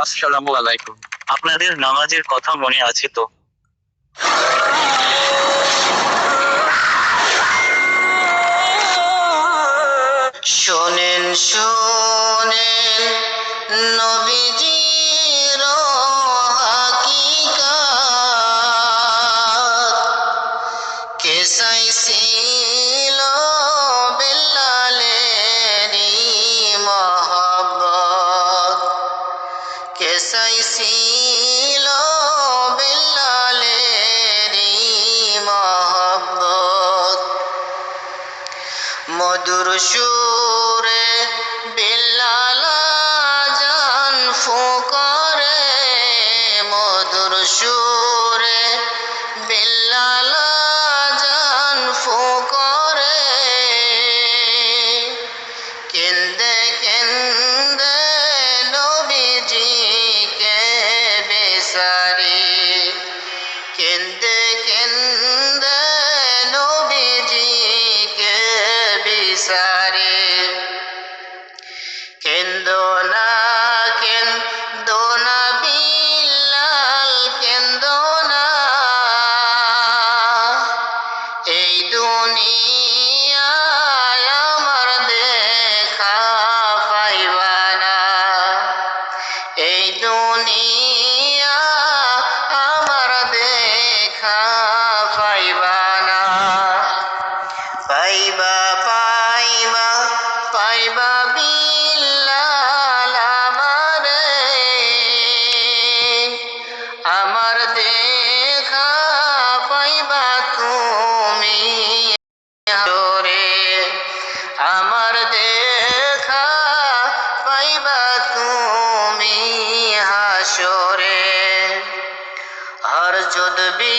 আসসালামু আলাইকুম। আপনাদের নামাজের কথা মনে আছে তো? শোনেন শোনেন নবীজির হাকিকাত, কে চাইছিল বেলালেরই মহব্বত, কে চাইছিল বেলালেরই মহব্বত। মধুর সুরে বেলাল আযান ফুঁকারে, মধুর সুরে বেলাল আযান ফুঁকারে, কেন্দে কেন্দে নবীজিকে বেচারি, কেন্দে কেন্দে নবীজিকে বিচারে। কেন্দো না কেন্দো না বিল্লাল, কেন্দো না, এই দুনিয়ায় আমার দেখা পাইবা না, এই দুনিয়া আমার দেখা পাইবা না। পাইবা পাইবা পাইবা বিল্লাল আমারে, আমার দেখা পাইবা তুমি হাসরে, আমার দেখা পাইবা তুমি হাসরে। আর যদি